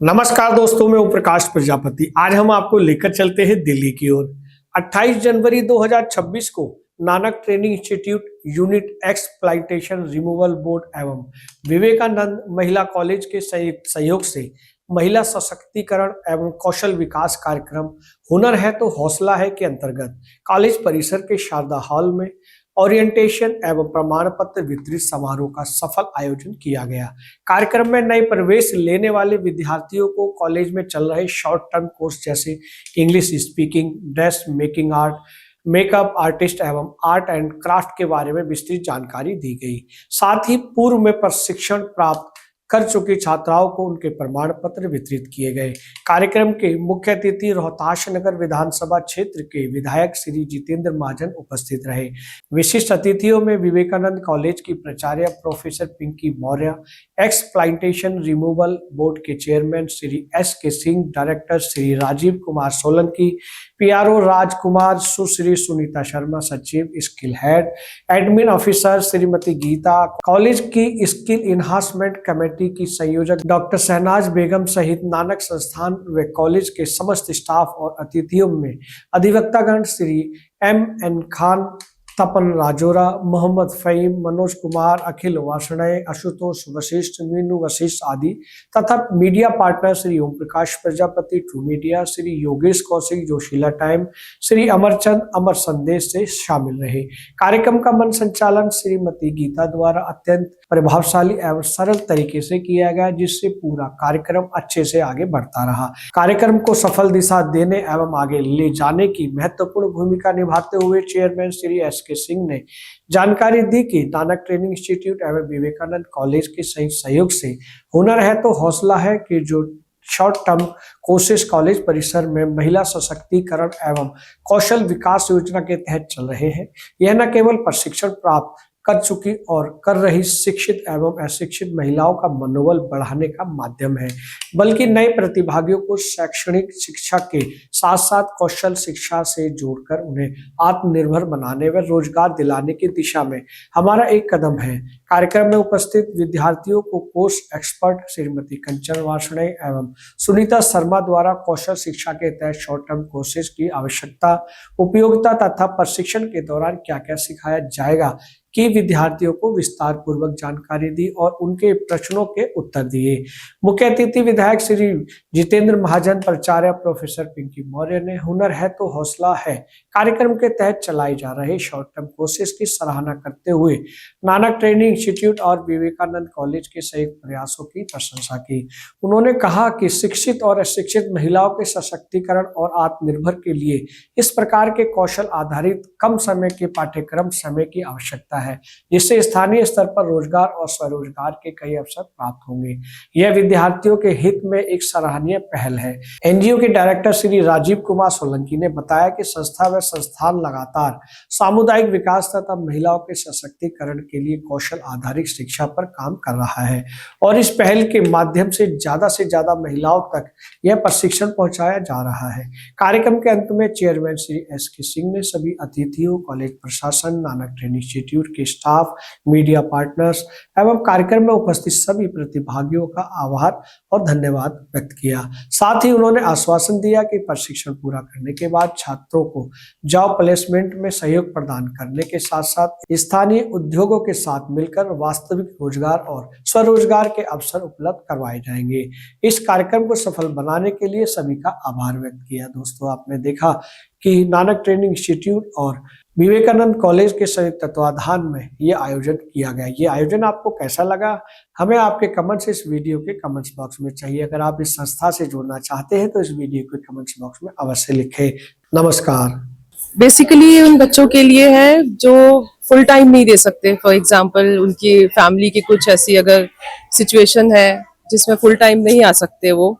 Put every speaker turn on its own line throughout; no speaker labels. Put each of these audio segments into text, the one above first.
नमस्कार दोस्तों, मैं ओम प्रकाश प्रजापति। आज हम आपको लेकर चलते हैं दिल्ली की ओर। 28 जनवरी 2026 को Nanak training institute unit exploitation removal board एवं विवेकानंद महिला कॉलेज के सहयोग से महिला सशक्तिकरण एवं कौशल विकास कार्यक्रम हुनर है तो हौसला है के अंतर्गत कॉलेज परिसर के शारदा हॉल में ओरिएंटेशन एवं प्रमाण पत्र वितरित समारोह का सफल आयोजन किया गया। कार्यक्रम में नए प्रवेश लेने वाले विद्यार्थियों को कॉलेज में चल रहे शॉर्ट टर्म कोर्स जैसे English speaking, dress making art, makeup artist एवं आर्ट एंड क्राफ्ट के बारे में विस्तृत जानकारी दी गई। साथ ही पूर्व में प्रशिक्षण प्राप्त कर चुकी छात्राओं को उनके प्रमाण पत्र वितरित किए गए। कार्यक्रम के मुख्य अतिथि रोहतास नगर विधानसभा क्षेत्र के विधायक श्री जितेंद्र महाजन उपस्थित रहे। विशिष्ट अतिथियों में विवेकानंद कॉलेज की प्राचार्य professor Pinky Maurya, ex plantation removal board के chairman Shri S.K. Singh, director Shri Rajeev Kumar Solanki, PRO Rajkumar, Sushri Sunita Sharma, सचिव skill head, admin officer Shrimati Geeta, college की स्किल इन्हांसमेंट कमेटी की संयोजक डॉक्टर शहनाज बेगम सहित नानक संस्थान व कॉलेज के समस्त स्टाफ और अतिथियों में अधिवक्तागण श्री M.N. खान, तपन राजोरा, मोहम्मद फहीम, मनोज कुमार, अखिल वार्ष्णेय, आशुतोष वशिष्ठ, मीनू वशिष्ठ आदि तथा media partner Shri Om Prakash Prajapati, true media, Shri Yogesh Kaushik, जोशीला टाइम, श्री अमरचंद, अमर संदेश से शामिल रहे। कार्यक्रम का मंच संचालन श्रीमती गीता द्वारा अत्यंत प्रभावशाली एवं सरल तरीके से किया गया, जिससे पूरा कार्यक्रम अच्छे से आगे बढ़ता रहा। कार्यक्रम को सफल दिशा देने एवं आगे ले जाने की महत्वपूर्ण भूमिका निभाते हुए चेयरमैन श्री S.K. सिंह ने जानकारी दी कि नानक ट्रेनिंग इंस्टीट्यूट एवं विवेकानंद कॉलेज के सहयोग से हुनर है तो हौसला है कि जो शॉर्ट टर्म कोर्सेज कॉलेज परिसर में महिला सशक्तिकरण एवं कौशल विकास योजना के तहत चल रहे हैं, यह न केवल प्रशिक्षण प्राप्त कर चुकी और कर रही शिक्षित एवं अशिक्षित महिलाओं का मनोबल बढ़ाने का माध्यम है, बल्कि नए प्रतिभागियों को शैक्षणिक शिक्षा के साथ साथ कौशल शिक्षा से जोड़कर उन्हें आत्मनिर्भर बनाने व रोजगार दिलाने की दिशा में हमारा एक कदम है। कार्यक्रम में उपस्थित विद्यार्थियों को कोर्स एक्सपर्ट श्रीमती कंचन वार्ष्णेय एवं सुनीता शर्मा द्वारा कौशल शिक्षा के तहत शॉर्ट टर्म कोर्सेज की आवश्यकता, उपयोगिता तथा प्रशिक्षण के दौरान क्या क्या सिखाया जाएगा की विद्यार्थियों को विस्तार पूर्वक जानकारी दी और उनके प्रश्नों के उत्तर दिए। मुख्य अतिथि विधायक श्री जितेंद्र महाजन, प्राचार्य प्रोफेसर पिंकी मौर्य ने हुनर है तो हौसला है कार्यक्रम के तहत चलाए जा रहे शॉर्ट टर्म कोर्सेज की सराहना करते हुए नानक ट्रेनिंग इंस्टीट्यूट और विवेकानंद कॉलेज के संयुक्त प्रयासों की प्रशंसा की। उन्होंने कहा कि शिक्षित और अशिक्षित महिलाओं के सशक्तिकरण और आत्मनिर्भर के लिए इस प्रकार के कौशल आधारित कम समय के पाठ्यक्रम समय की आवश्यकता है, जिससे स्थानीय स्तर पर रोजगार और स्वरोजगार के कई अवसर प्राप्त होंगे। यह विद्यार्थियों के हित में एक सराहनीय पहल है। NGO के डायरेक्टर श्री राजीव कुमार सोलंकी ने बताया कि संस्था व संस्थान लगातार सामुदायिक विकास तथा महिलाओं के सशक्तिकरण के लिए कौशल आधारित शिक्षा पर काम कर रहा है और इस पहल के माध्यम से ज्यादा महिलाओं तक यह प्रशिक्षण पहुंचाया जा रहा है। कार्यक्रम के अंत में चेयरमैन श्री S.K. सिंह ने सभी अतिथियों, कॉलेज प्रशासन, नानक ट्रेनिंग इंस्टीट्यूट के स्टाफ, मीडिया पार्टनर्स एवं कार्यक्रम में उपस्थित सभी प्रतिभागियों का आभार और धन्यवाद व्यक्त किया। साथ ही उन्होंने आश्वासन दिया कि प्रशिक्षण पूरा करने के बाद छात्रों को जॉब प्लेसमेंट में सहयोग प्रदान करने के साथ साथ स्थानीय उद्योगों के साथ मिलकर वास्तविक रोजगार और स्वरोजगार के अवसर उपलब्ध करवाए जाएंगे। इस कार्यक्रम को सफल बनाने के लिए सभी का आभार व्यक्त किया। दोस्तों, आपने देखा कि नानक ट्रेनिंग इंस्टीट्यूट और विवेकानंद कॉलेज के संयुक्त तत्वाधान में ये आयोजन किया गया। ये आयोजन आपको कैसा लगा, हमें आपके कमेंट्स इस वीडियो के कमेंट्स बॉक्स में चाहिए। अगर आप इस संस्था से जुड़ना चाहते हैं तो इस वीडियो के कमेंट्स बॉक्स में अवश्य लिखें। नमस्कार।
बेसिकली उन बच्चों के लिए है जो फुल टाइम नहीं दे सकते। फॉर एग्जांपल, उनकी फैमिली की कुछ ऐसी अगर सिचुएशन है जिसमें फुल टाइम नहीं आ सकते वो,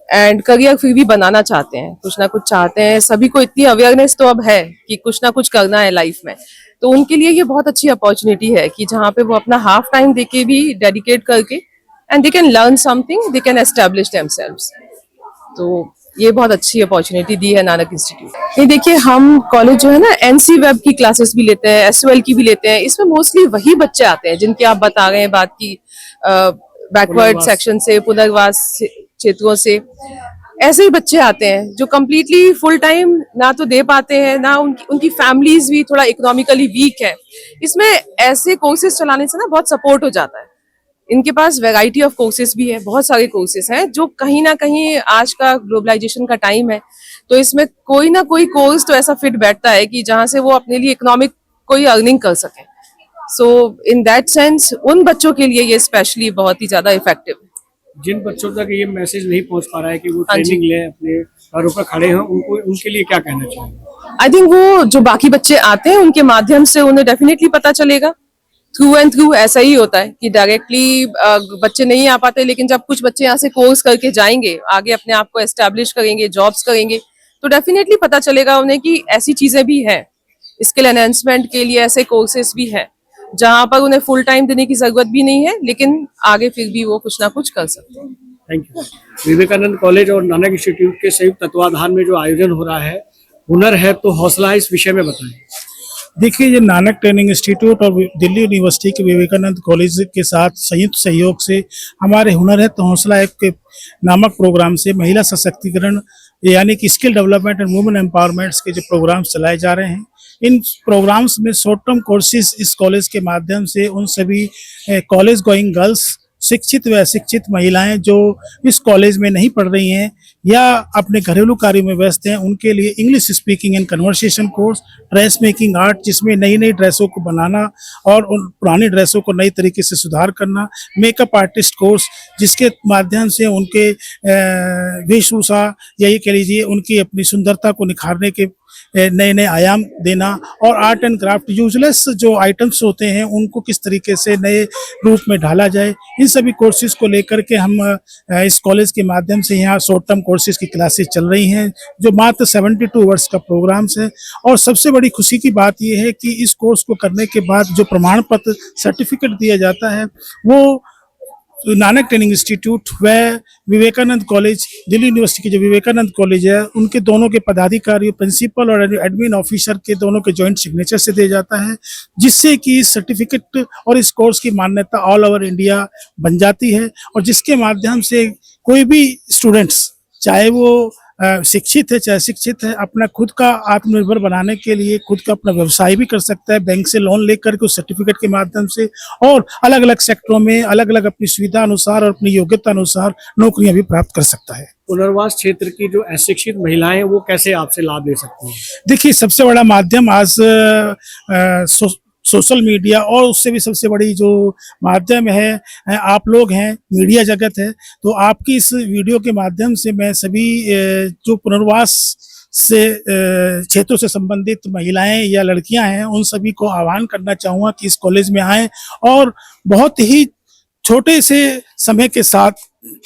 एंड करियर फिर भी बनाना चाहते हैं, कुछ ना कुछ चाहते हैं। सभी को इतनी अवेयरनेस तो अब है कि कुछ ना कुछ करना है लाइफ में, तो उनके लिए ये बहुत अच्छी अपॉर्चुनिटी है कि जहाँ पे वो अपना हाफ टाइम देके भी डेडिकेट करके and they can learn something, they can establish themselves. तो ये बहुत अच्छी अपॉर्चुनिटी दी है नानक इंस्टीट्यूट। ये देखिए, हम कॉलेज जो है ना NC वेब की क्लासेस भी लेते हैं, SOL की भी लेते हैं। इसमें मोस्टली वही बच्चे आते हैं जिनकी आप बता रहे हैं बात की, बैकवर्ड सेक्शन से, पुनर्वास क्षेत्रों से, ऐसे ही बच्चे आते हैं जो कम्प्लीटली फुल टाइम ना तो दे पाते हैं, ना उनकी फैमिलीज भी थोड़ा इकोनॉमिकली वीक है। इसमें ऐसे कोर्सेज चलाने से ना बहुत सपोर्ट हो जाता है। इनके पास वैरायटी ऑफ कोर्सेज भी है, बहुत सारे कोर्सेज हैं जो कहीं ना कहीं, आज का ग्लोबलाइजेशन का टाइम है तो इसमें कोई ना कोई कोर्स तो ऐसा फिट बैठता है कि जहाँ से वो अपने लिए इकोनॉमिक कोई अर्निंग कर सके। सो इन दैट सेंस उन बच्चों के लिए ये स्पेशली बहुत ही ज्यादा इफेक्टिव है।
जिन बच्चों तक ये मैसेज नहीं पहुंच पा रहा है कि वो
हाँ जी।
ट्रेनिंग लें, अपने पैरों पर खड़े हों, उनको उनके लिए क्या कहना चाहिए?
आई थिंक वो जो बाकी बच्चे आते हैं उनके माध्यम से उन्हें डेफिनेटली पता चलेगा। थ्रू एंड थ्रू ऐसा ही होता है कि डायरेक्टली बच्चे नहीं आ पाते, लेकिन जब कुछ बच्चे यहाँ से कोर्स करके जाएंगे, आगे अपने आप को एस्टेब्लिश करेंगे, जॉब्स करेंगे, तो डेफिनेटली पता चलेगा उन्हें कि ऐसी चीजें भी हैं। स्किल एनहेंसमेंट के लिए ऐसे कोर्सेज भी हैं जहाँ पर उन्हें फुल टाइम देने की जरूरत भी नहीं है, लेकिन आगे फिर भी वो कुछ ना कुछ कर सकते हैं।
Thank you. विवेकानंद कॉलेज और नानक इंस्टीट्यूट के संयुक्त तत्वाधान में जो आयोजन हो रहा है, हुनर है तो हौसला है, इस विषय में बताएं।
देखिए, ये नानक ट्रेनिंग इंस्टीट्यूट और दिल्ली यूनिवर्सिटी के विवेकानंद कॉलेज के साथ संयुक्त सहयोग से हमारे हुनर है तो हौसला एक नामक प्रोग्राम से महिला सशक्तिकरण यानी कि स्किल डेवलपमेंट एंड वुमेन एम्पावरमेंट्स के जो प्रोग्राम्स चलाए जा रहे हैं, इन प्रोग्राम्स में शॉर्ट टर्म कोर्सेज इस कॉलेज के माध्यम से उन सभी कॉलेज गोइंग गर्ल्स, शिक्षित व अशिक्षित महिलाएं जो इस कॉलेज में नहीं पढ़ रही हैं या अपने घरेलू कार्यों में व्यस्त हैं, उनके लिए English speaking and conversation course, dress making art जिसमें नई नई ड्रेसों को बनाना और उन पुरानी ड्रेसों को नई तरीके से सुधार करना, मेकअप आर्टिस्ट कोर्स जिसके माध्यम से उनके वेशभूषा या ये कह लीजिए उनकी अपनी सुंदरता को निखारने के नए नए आयाम देना, और आर्ट एंड क्राफ्ट यूजलेस जो आइटम्स होते हैं उनको किस तरीके से नए रूप में ढाला जाए, इन सभी कोर्सेज को लेकर के हम इस कॉलेज के माध्यम से यहाँ शॉर्ट टर्म कोर्सेज की क्लासेस चल रही हैं जो मात्र 72 वर्ष का प्रोग्राम्स है। और सबसे बड़ी खुशी की बात यह है कि इस कोर्स को करने के बाद जो प्रमाण पत्र सर्टिफिकेट दिया जाता है वो नानक ट्रेनिंग इंस्टीट्यूट व विवेकानंद कॉलेज, दिल्ली यूनिवर्सिटी के जो विवेकानंद कॉलेज है उनके दोनों के पदाधिकारी, प्रिंसिपल और एडमिन ऑफिसर के दोनों के जॉइंट सिग्नेचर से दिया जाता है, जिससे कि इस सर्टिफिकेट और इस कोर्स की मान्यता ऑल ओवर इंडिया बन जाती है और जिसके माध्यम से कोई भी स्टूडेंट्स, चाहे वो शिक्षित है चाहे अशिक्षित है, अपना खुद का आत्मनिर्भर बनाने के लिए खुद का अपना व्यवसाय भी कर सकता है, बैंक से लोन लेकर के उस सर्टिफिकेट के माध्यम से, और अलग अलग सेक्टरों में अलग अलग अपनी सुविधा अनुसार और अपनी योग्यता अनुसार नौकरियां भी प्राप्त कर सकता है।
पुनर्वास क्षेत्र की जो अशिक्षित महिलाएं वो कैसे आपसे लाभ ले सकती हैं?
देखिए, सबसे बड़ा माध्यम आज सोशल मीडिया और उससे भी सबसे बड़ी जो माध्यम है आप लोग हैं, मीडिया जगत है। तो आपकी इस वीडियो के माध्यम से मैं सभी जो पुनर्वास से क्षेत्रों से संबंधित महिलाएं या लड़कियां हैं उन सभी को आह्वान करना चाहूँगा कि इस कॉलेज में आएं और बहुत ही छोटे से समय के साथ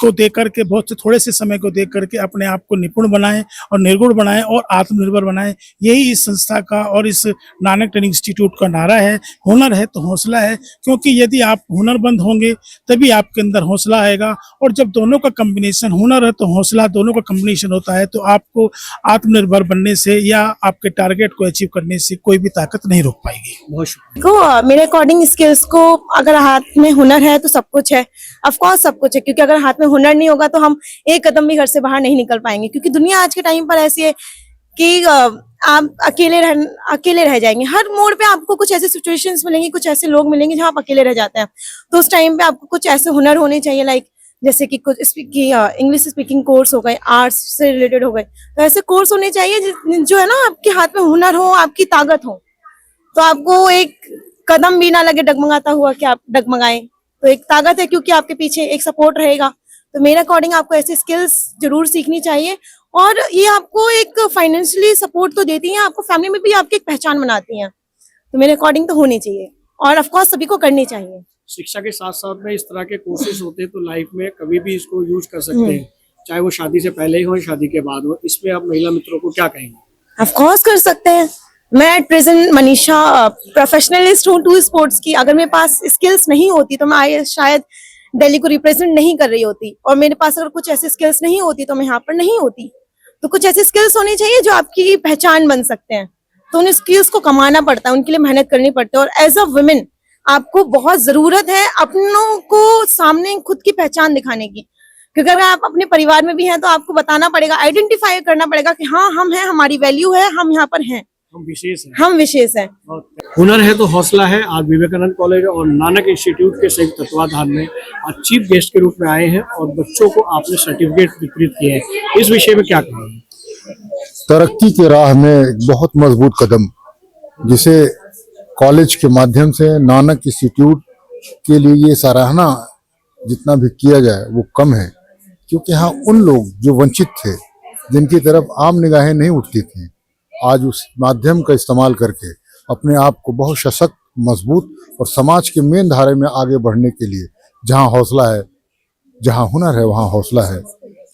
को देकर के, बहुत से थोड़े से समय को देख करके अपने आप को निपुण बनाएं और निर्गुण बनाएं और आत्मनिर्भर बनाएं। यही इस संस्था का और इस नानक ट्रेनिंग इंस्टीट्यूट का नारा है, हुनर है तो हौसला है। क्योंकि यदि आप हुनरमंद होंगे तभी आपके अंदर हौसला आएगा, और जब दोनों का कम्बिनेशन, हुनर है तो हौसला, दोनों का कम्बिनेशन होता है तो आपको आत्मनिर्भर बनने से या आपके टारगेट को अचीव करने से कोई भी ताकत नहीं रोक पाएगी।
बहुत शुक्रिया।
को मेरे अकॉर्डिंग स्किल्स को, अगर हाथ में हुनर है तो सब कुछ है, ऑफ कोर्स सब कुछ है, क्योंकि अगर हाथ में हुनर नहीं होगा तो हम एक कदम भी घर से बाहर नहीं निकल पाएंगे। क्योंकि दुनिया आज के टाइम पर ऐसी है कि आप अकेले रह जाएंगे। हर मोड़ पे आपको कुछ ऐसे सिचुएशंस मिलेंगी, कुछ ऐसे लोग मिलेंगे जहाँ आप अकेले रह जाते हैं। तो उस टाइम पे आपको कुछ ऐसे हुनर होने चाहिए, लाइक जैसे कि कुछ इंग्लिश स्पीकिंग कोर्स हो गए, आर्ट्स से रिलेटेड हो गए, तो ऐसे कोर्स होने चाहिए जो है ना आपके हाथ में हुनर हो, आपकी ताकत हो, तो आपको एक कदम भी ना लगे डगमगाता हुआ कि आप डगमगाएं। तो एक ताकत है क्योंकि आपके पीछे एक सपोर्ट रहेगा। तो मेरे अकॉर्डिंग आपको ऐसी स्किल्स जरूर सीखनी चाहिए, और ये आपको एक फाइनेंशियली सपोर्ट तो देती हैं, आपको फैमिली में भी आपकी एक पहचान बनाती हैं। तो मेरे अकॉर्डिंग तो होनी चाहिए, और ऑफ कोर्स सभी को करनी चाहिए।
शिक्षा के साथ साथ में इस तरह के कोर्सेज होते हैं तो लाइफ में कभी भी इसको यूज कर सकते हैं, चाहे वो शादी से पहले ही हो शादी के बाद हो। इसमें आप महिला मित्रों को क्या कहेंगे?
ऑफ कोर्स कर सकते हैं। मैं एट प्रेजेंट मनीषा प्रोफेशनलिस्ट हूँ टू स्पोर्ट्स की। अगर मेरे पास स्किल्स नहीं होती तो मैं शायद दिल्ली को रिप्रेजेंट नहीं कर रही होती, और मेरे पास अगर कुछ ऐसी स्किल्स नहीं होती तो मैं यहाँ पर नहीं होती। तो कुछ ऐसी स्किल्स होनी चाहिए जो आपकी पहचान बन सकते हैं। तो उन स्किल्स को कमाना पड़ता है, उनके लिए मेहनत करनी पड़ती है, और एज अ वुमेन आपको बहुत जरूरत है अपनों को सामने खुद की पहचान दिखाने की। क्योंकि अगर आप अपने परिवार में भी हैं तो आपको बताना पड़ेगा, आइडेंटिफाई करना पड़ेगा कि हाँ हम हैं, हमारी वैल्यू है, हम यहाँ पर हैं,
हम विशेष हैं।
हम विशेष हैं।
हुनर है तो हौसला है। आज विवेकानंद कॉलेज और नानक इंस्टीट्यूट के संयुक्त तत्वाधान में आज चीफ गेस्ट के रूप में आए हैं और बच्चों को आपने सर्टिफिकेट वितरित किए हैं। इस विषय में क्या कहेंगे?
तरक्की के राह में एक बहुत मजबूत कदम, जिसे कॉलेज के माध्यम से नानक इंस्टीट्यूट के लिए ये सराहना जितना भी किया जाए वो कम है, क्योंकि हाँ उन लोग जो वंचित थे, जिनकी तरफ आम निगाहें नहीं उठती थी, आज उस माध्यम का इस्तेमाल करके अपने आप को बहुत सशक्त, मजबूत और समाज के मेन धारे में आगे बढ़ने के लिए, जहाँ हौसला है, जहाँ हुनर है वहाँ हौसला है,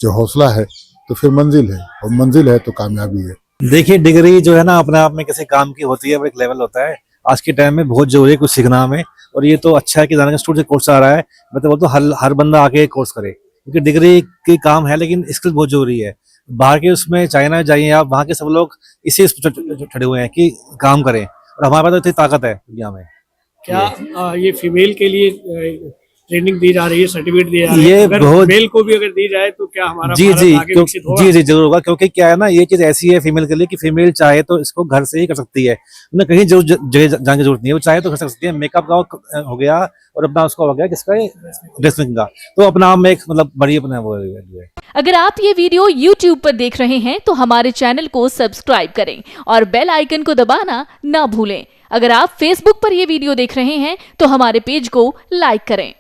जो हौसला है तो फिर मंजिल है, और मंजिल है तो कामयाबी है।
देखिए, डिग्री जो है ना अपने आप में किसी काम की होती है, वो एक लेवल होता है। आज के टाइम में बहुत जरूरी है कुछ सीखना हमें, और ये तो अच्छा है कि नानक इंस्टीट्यूट से कोर्स आ रहा है। मैं तो बोलता हूँ हर बंदा आके कोर्स करे, क्योंकि डिग्री की काम है लेकिन स्किल बहुत जरूरी है। बाहर के उसमें चाइना जाइए आप, वहाँ के सब लोग इसी चढ़े हुए हैं कि काम करें, और हमारे पास तो इतनी ताकत है दुनिया में।
क्या ये फीमेल के लिए ट्रेनिंग दी जा रही है, सर्टिफिकेट दिया जा रहा है?
ये
अगर
बहुत
मेल को भी अगर दी जाए तो क्या हमारा
जी
भारत
जी
आगे विकसित होगा?
जी जरूर होगा, क्योंकि क्या है ना, ये चीज ऐसी है फीमेल के लिए कि फीमेल चाहे तो इसको घर से ही कर सकती है, उन्हें कहीं जगह जाने की जरूरत नहीं है। वो चाहे तो कर सकती है, मेकअप का हो गया और अपना उसका हो गया किसका, ड्रेसिंग का, तो अपना आप में एक मतलब बड़ी अपना वो है।
अगर आप ये वीडियो YouTube पर देख रहे हैं तो हमारे चैनल को सब्सक्राइब करें और बेल आइकन को दबाना ना भूलें। अगर आप Facebook पर ये वीडियो देख रहे हैं तो हमारे पेज को लाइक करें।